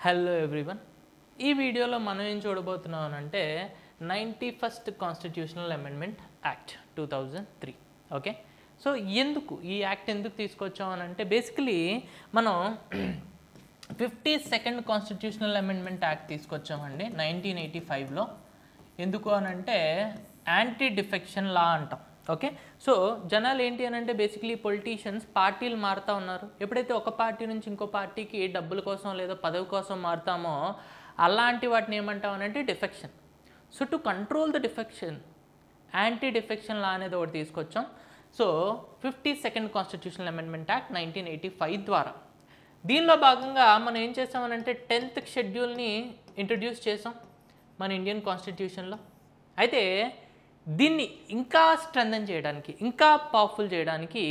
Hello everyone ఈ వీడియోలో మనం ఏం చూడబోతున్నాం అంటే 91st constitutional amendment act 2003 okay so ఎందుకు ఈ యాక్ట్ ఎందుకు తీసుకొచ్చాం అంటే బేసికలీ మనం 52nd కాన్స్టిట్యూషనల్ అమెండ్మెంట్ యాక్ట్ తీసుకొచ్చామండి 1985లో ఎందుకు అంటే యాంటీ డిఫెక్షన్ లా అంటాం ఓకే సో జనాలు ఏంటి అంటే బేసికలీ పొలిటీషియన్స్ పార్టీలు మారుతూ ఉన్నారు ఎప్పుడైతే ఒక పార్టీ నుంచి ఇంకో పార్టీకి డబ్బుల కోసం లేదా పదవి కోసం మారుతామో అలాంటి వాటిని ఏమంటామనంటే defection so to control the defection anti defection law అనేది ఒకటి తీసుకొచ్చాం so 52nd constitutional amendment act 1985 ద్వారా దీనిలో భాగంగా మనం ఏం చేసామనంటే 10th షెడ్యూల్ని ఇంట్రడ్యూస్ చేసాం మన ఇండియన్ కాన్స్టిట్యూషన్లో అయితే దీన్ని ఇంకా స్ట్రెంథెన్ చేయడానికి ఇంకా పవర్ఫుల్ చేయడానికి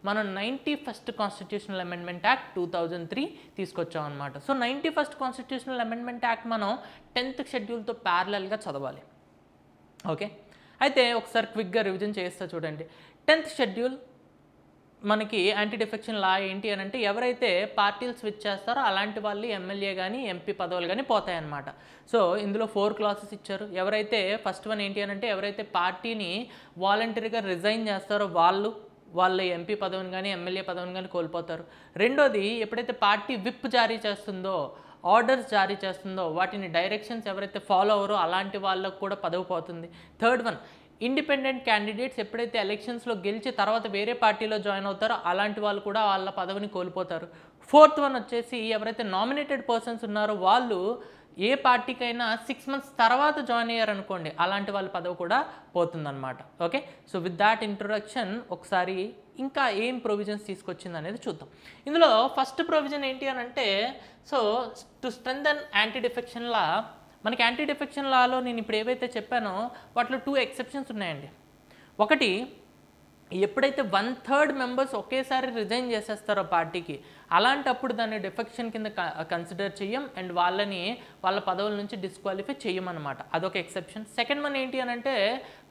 మనం 91st కాన్స్టిట్యూషనల్ అమెండ్మెంట్ యాక్ట్ 2003 తీసుకొచ్చాం అనమాట so 91st constitutional amendment act మనం 10th షెడ్యూల్తో ప్యారలల్గా చదవాలి ఓకే అయితే ఒకసారి క్విక్గా రివిజన్ చేస్తా చూడండి 10th షెడ్యూల్ మనకి యాంటీ డిఫెక్షన్ లా ఏంటి అని అంటే ఎవరైతే పార్టీలు స్విచ్ చేస్తారో అలాంటి వాళ్ళు ఎమ్మెల్యే కానీ ఎంపీ పదవులు కానీ పోతాయన్నమాట సో ఇందులో 4 క్లాసెస్ ఇచ్చారు ఎవరైతే ఫస్ట్ వన్ ఏంటి అని అంటే ఎవరైతే పార్టీని వాలంటరీగా రిజైన్ చేస్తారో వాళ్ళ ఎంపీ పదవిని కానీ ఎమ్మెల్యే పదవిని కానీ కోల్పోతారు రెండోది ఎప్పుడైతే పార్టీ విప్ జారీ చేస్తుందో ఆర్డర్స్ జారీ చేస్తుందో వాటిని డైరెక్షన్స్ ఎవరైతే ఫాలో అవ్వరో అలాంటి వాళ్ళకు కూడా పదవి పోతుంది థర్డ్ వన్ ఇండిపెండెంట్ క్యాండిడేట్స్ ఎప్పుడైతే ఎలక్షన్స్లో గెలిచి తర్వాత వేరే పార్టీలో జాయిన్ అవుతారో అలాంటి వాళ్ళు కూడా వాళ్ళ పదవిని కోల్పోతారు ఫోర్త్ వన్ వచ్చేసి ఎవరైతే నామినేటెడ్ పర్సన్స్ ఉన్నారో వాళ్ళు ఏ పార్టీకైనా 6 months తర్వాత జాయిన్ అయ్యారనుకోండి అలాంటి వాళ్ళ పదవి కూడా పోతుందన్నమాట okay so with that introduction ఒకసారి ఇంకా ఏం ప్రొవిజన్స్ తీసుకొచ్చింది అనేది చూద్దాం ఇందులో ఫస్ట్ ప్రొవిజన్ ఏంటి అని అంటే so to strengthen anti defection లా మనకి యాంటీ డిఫెక్షన్ లాలో నేను ఇప్పుడు ఏవైతే చెప్పానో వాటిలో 2 ఎక్సెప్షన్స్ ఉన్నాయండి ఒకటి ఎప్పుడైతే 1/3 మెంబర్స్ ఒకేసారి రిజైన్ చేసేస్తారో పార్టీకి అలాంటప్పుడు దాన్ని డిఫెక్షన్ కింద కన్సిడర్ చెయ్యం అండ్ వాళ్ళ పదవుల నుంచి డిస్క్వాలిఫై చెయ్యమన్నమాట అదొక ఎక్సెప్షన్ సెకండ్ వన్ ఏంటి అని అంటే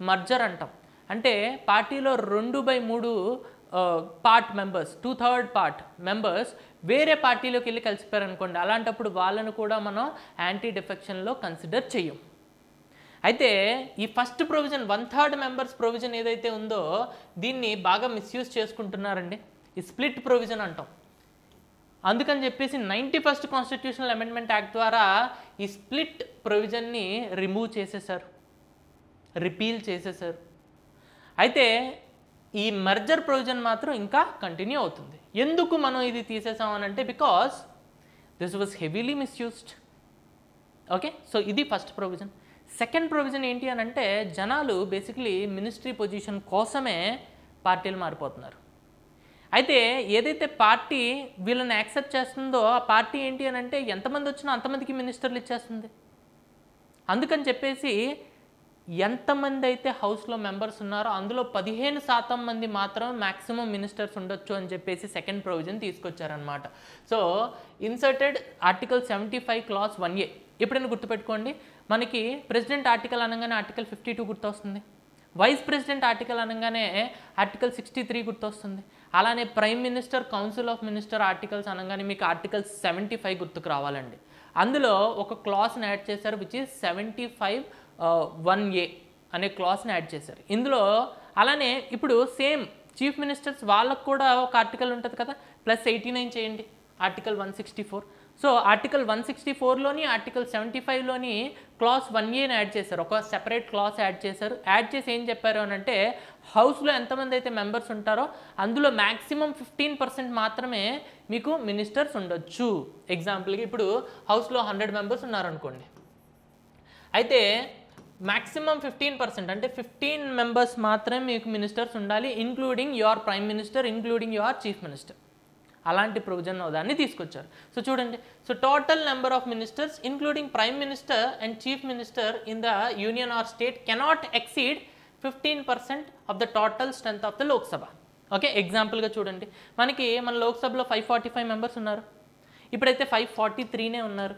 మర్జర్ అంటాం అంటే పార్టీలో 2/3 పార్ట్ మెంబర్స్ 2/3 పార్ట్ మెంబర్స్ వేరే పార్టీలోకి వెళ్ళి కలిసిపోయారు అనుకోండి అలాంటప్పుడు వాళ్ళను కూడా మనం యాంటీ డిఫెక్షన్లో కన్సిడర్ చెయ్యం అయితే ఈ ఫస్ట్ ప్రొవిజన్ 1/3 మెంబర్స్ ప్రొవిజన్ ఏదైతే ఉందో దీన్ని బాగా మిస్యూజ్ చేసుకుంటున్నారండి ఈ స్ప్లిట్ ప్రొవిజన్ అంటాం అందుకని చెప్పేసి 91st కాన్స్టిట్యూషనల్ అమెండ్మెంట్ యాక్ట్ ద్వారా ఈ స్ప్లిట్ ప్రొవిజన్ని రిమూవ్ చేసేసారు రిపీల్ చేసేసారు అయితే ఈ మర్జర్ ప్రొవిజన్ మాత్రం ఇంకా కంటిన్యూ అవుతుంది ఎందుకు మనం ఇది తీసేసామనంటే because this was heavily misused okay so ఇది ఫస్ట్ ప్రొవిజన్ సెకండ్ ప్రొవిజన్ ఏంటి అని అంటే జనాలు బేసిక్లీ మినిస్ట్రీ పొజిషన్ కోసమే పార్టీలు మారిపోతున్నారు అయితే ఏదైతే పార్టీ వీళ్ళని యాక్సెప్ట్ చేస్తుందో ఆ పార్టీ ఏంటి అని అంటే ఎంతమంది వచ్చినా అంతమందికి మినిస్టర్లు ఇచ్చేస్తుంది అందుకని చెప్పేసి ఎంతమంది అయితే హౌస్లో మెంబర్స్ ఉన్నారో అందులో 15% మంది మాత్రం మ్యాక్సిమం మినిస్టర్స్ ఉండొచ్చు అని చెప్పేసి సెకండ్ ప్రొవిజన్ తీసుకొచ్చారనమాట so inserted article 75 clause 1A ఎప్పుడైనా గుర్తుపెట్టుకోండి మనకి ప్రెసిడెంట్ ఆర్టికల్ అనగానే ఆర్టికల్ 52 గుర్తొస్తుంది వైస్ ప్రెసిడెంట్ ఆర్టికల్ అనగానే ఆర్టికల్ 63 గుర్తొస్తుంది అలానే prime minister council of minister articles అనగానే మీకు ఆర్టికల్ 75 గుర్తుకు రావాలండి అందులో ఒక క్లాస్ని యాడ్ చేశారు విచ్ ఈజ్ 1A అనే క్లాస్ని యాడ్ చేశారు ఇందులో అలానే ఇప్పుడు సేమ్ చీఫ్ మినిస్టర్స్ వాళ్ళకు కూడా ఒక ఆర్టికల్ ఉంటుంది కదా +89 చేయండి ఆర్టికల్ 164 సో ఆర్టికల్ 164లోని ఆర్టికల్ 75లోని క్లాస్ 1Aని యాడ్ చేశారు ఒక సెపరేట్ క్లాస్ యాడ్ చేశారు యాడ్ చేసి ఏం చెప్పారు అని అంటే హౌస్లో ఎంతమంది అయితే మెంబర్స్ ఉంటారో అందులో మ్యాక్సిమం 15% మాత్రమే మీకు మినిస్టర్స్ ఉండొచ్చు ఎగ్జాంపుల్గా ఇప్పుడు హౌస్లో 100 మెంబర్స్ ఉన్నారనుకోండి అయితే మ్యాక్సిమం 15% అంటే 15 మెంబర్స్ మాత్రమే మీకు మినిస్టర్స్ ఉండాలి including your prime minister including your chief minister అలాంటి ప్రొవిజన్ దాన్ని తీసుకొచ్చారు సో చూడండి so total number of ministers including prime minister and chief minister in the union or state cannot exceed 15% of the total strength of the Lok Sabha okay ఎగ్జాంపుల్గా చూడండి మన లోక్సభలో 545 members ఉన్నారు ఇప్పుడైతే 543నే ఉన్నారు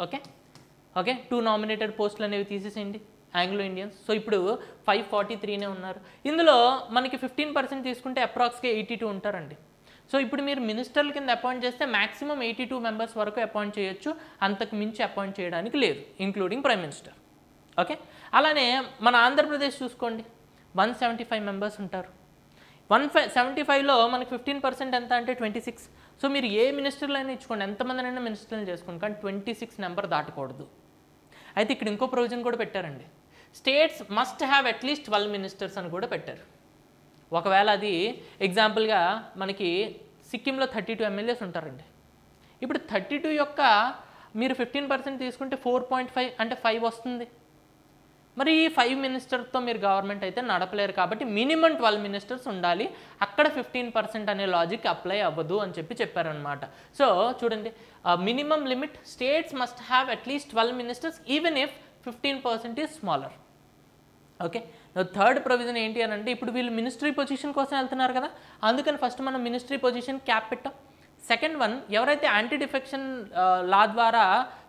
ఓకే 2 నామినేటెడ్ పోస్టులు అనేవి తీసేసేయండి ఆంగ్లో ఇండియన్స్ సో ఇప్పుడు 543నే ఉన్నారు ఇందులో మనకి 15% తీసుకుంటే అప్రాక్స్గా 82 ఉంటారండి సో ఇప్పుడు మీరు మినిస్టర్ల కింద అపాయింట్ చేస్తే మ్యాక్సిమం 82 మెంబర్స్ వరకు అపాయింట్ చేయొచ్చు, అంతకు మించి అపాయింట్ చేయడానికి లేదు, ఇంక్లూడింగ్ ప్రైమ్ మినిస్టర్. ఓకే, అలానే మన ఆంధ్రప్రదేశ్ చూసుకోండి, 175 మెంబర్స్ ఉంటారు. 175లో మనకి 15% ఎంత అంటే 26. సో మీరు ఏ మినిస్టర్లైనా ఇచ్చుకోండి, ఎంతమందినైనా మినిస్టర్లు చేసుకోండి, కానీ 26 నెంబర్ దాటకూడదు. అయితే ఇక్కడ ఇంకో ప్రొవిజన్ కూడా పెట్టారండి, states must have at least 12 ministers అని కూడా పెట్టారు. ఒకవేళ అది ఎగ్జాంపుల్గా మనకి సిక్కింలో 32 ఎమ్మెల్యేస్ ఉంటారండి. ఇప్పుడు 32 యొక్క మీరు 15% తీసుకుంటే 4.5 అంటే 5 వస్తుంది. మరి ఈ 5 మినిస్టర్తో మీరు గవర్నమెంట్ అయితే నడపలేరు, కాబట్టి మినిమం 12 మినిస్టర్స్ ఉండాలి, అక్కడ 15% అనే లాజిక్ అప్లై అవ్వదు అని చెప్పారనమాట. సో చూడండి, minimum limit states must have at least 12 ministers even if 15% is smaller. Okay, third provision ఏంటి అని అంటే, ఇప్పుడు వీళ్ళు మినిస్ట్రీ పొజిషన్ కోసం వెళ్తున్నారు కదా, అందుకని ఫస్ట్ మనం మినిస్ట్రీ పొజిషన్ క్యాప్ పెట్టాం. సెకండ్ వన్, ఎవరైతే యాంటీ డిఫెక్షన్ లా ద్వారా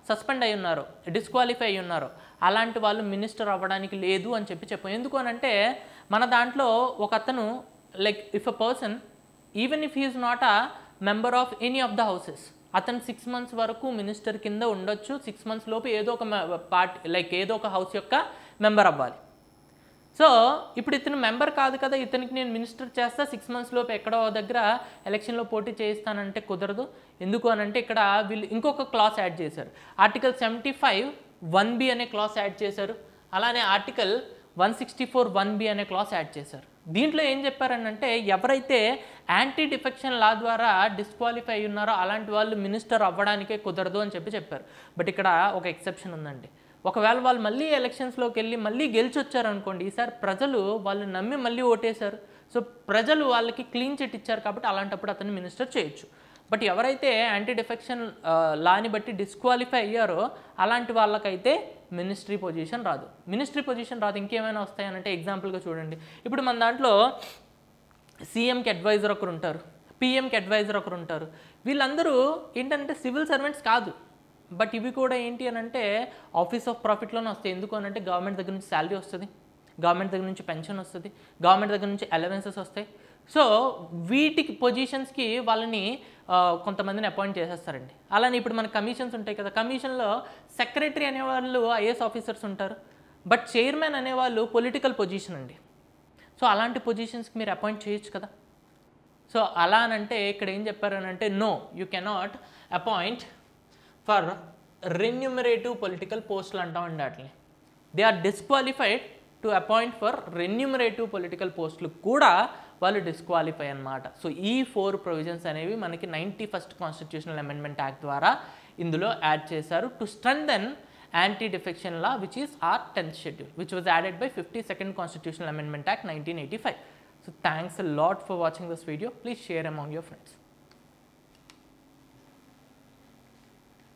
సస్పెండ్ అయి ఉన్నారో, డిస్క్వాలిఫై అయి ఉన్నారో, అలాంటి వాళ్ళు మినిస్టర్ అవ్వడానికి లేదు అని చెప్పాం. ఎందుకు అని అంటే, మన దాంట్లో ఒక అతను like if a person even if he is not a member of any of the houses, అతను 6 months వరకు మినిస్టర్ కింద ఉండొచ్చు. 6 months లోపు ఏదో ఒక పార్టీ లైక్ ఏదో ఒక హౌస్ యొక్క మెంబర్ అవ్వాలి. సో ఇప్పుడు ఇతను మెంబర్ కాదు కదా, ఇతనికి నేను మినిస్టర్ చేస్తా, 6 months లోపు ఎక్కడో దగ్గర ఎలక్షన్లో పోటీ చేయిస్తానంటే కుదరదు. ఎందుకు అని అంటే, ఇక్కడ వీళ్ళు ఇంకొక క్లాస్ యాడ్ చేశారు, ఆర్టికల్ 75 1B అనే క్లాస్ యాడ్ చేశారు, అలానే ఆర్టికల్ 164 1B అనే క్లాస్ యాడ్ చేశారు. దీంట్లో ఏం చెప్పారనంటే, ఎవరైతే యాంటీ డిఫెక్షన్ లా ద్వారా డిస్క్వాలిఫై అయి ఉన్నారో అలాంటి వాళ్ళు మినిస్టర్ అవ్వడానికే కుదరదు అని చెప్పారు. బట్ ఇక్కడ ఒక ఎక్సెప్షన్ ఉందండి, ఒకవేళ వాళ్ళు మళ్ళీ ఎలక్షన్స్లోకి వెళ్ళి మళ్ళీ గెలిచి వచ్చారనుకోండి, ఈసారి ప్రజలు వాళ్ళు నమ్మి మళ్ళీ ఓటేశారు, సో ప్రజలు వాళ్ళకి క్లీన్ చిట్ ఇచ్చారు, కాబట్టి అలాంటప్పుడు అతన్ని మినిస్టర్ చేయొచ్చు. బట్ ఎవరైతే యాంటీ డిఫెక్షన్ లాని బట్టి డిస్క్వాలిఫై అయ్యారో అలాంటి వాళ్ళకైతే మినిస్ట్రీ పొజిషన్ రాదు. ఇంకేమైనా వస్తాయనంటే, ఎగ్జాంపుల్గా చూడండి, ఇప్పుడు మన దాంట్లో సీఎంకి అడ్వైజర్ ఒకరు ఉంటారు, పిఎంకి అడ్వైజర్ ఒకరు ఉంటారు. వీళ్ళందరూ ఏంటంటే సివిల్ సర్వెంట్స్ కాదు, బట్ ఇవి కూడా ఏంటి అని అంటే ఆఫీస్ ఆఫ్ ప్రాఫిట్లోనే వస్తాయి. ఎందుకు అని అంటే, గవర్నమెంట్ దగ్గర నుంచి శాలరీ వస్తుంది, గవర్నమెంట్ దగ్గర నుంచి పెన్షన్ వస్తుంది, గవర్నమెంట్ దగ్గర నుంచి అలవెన్సెస్ వస్తాయి. సో వీటికి పొజిషన్స్కి వాళ్ళని కొంతమందిని అపాయింట్ చేసేస్తారండి. అలానే ఇప్పుడు మన కమిషన్స్ ఉంటాయి కదా, కమిషన్లో సెక్రటరీ అనేవాళ్ళు ఐఏఎస్ ఆఫీసర్స్ ఉంటారు, బట్ చైర్మన్ అనేవాళ్ళు పొలిటికల్ పొజిషన్ అండి. సో అలాంటి పొజిషన్స్కి మీరు అపాయింట్ చేయొచ్చు కదా. సో అలా అనంటే ఇక్కడ ఏం చెప్పారనంటే, no you cannot appoint for remunerative political పోస్టులు అంటామండి. వాటిని they are disqualified to appoint for remunerative political పోస్టులు కూడా వాళ్ళు డిస్క్వాలిఫై అన్నమాట. సో ఈ 4 ప్రొవిజన్స్ అనేవి మనకి 91st కాన్స్టిట్యూషనల్ అమెండ్మెంట్ యాక్ట్ ద్వారా ఇందులో యాడ్ చేశారు to strengthen anti defection law, which is our 10th schedule, which was added by 52nd Constitutional Amendment Act 1985. So thanks a lot for watching this video. Please share among your friends.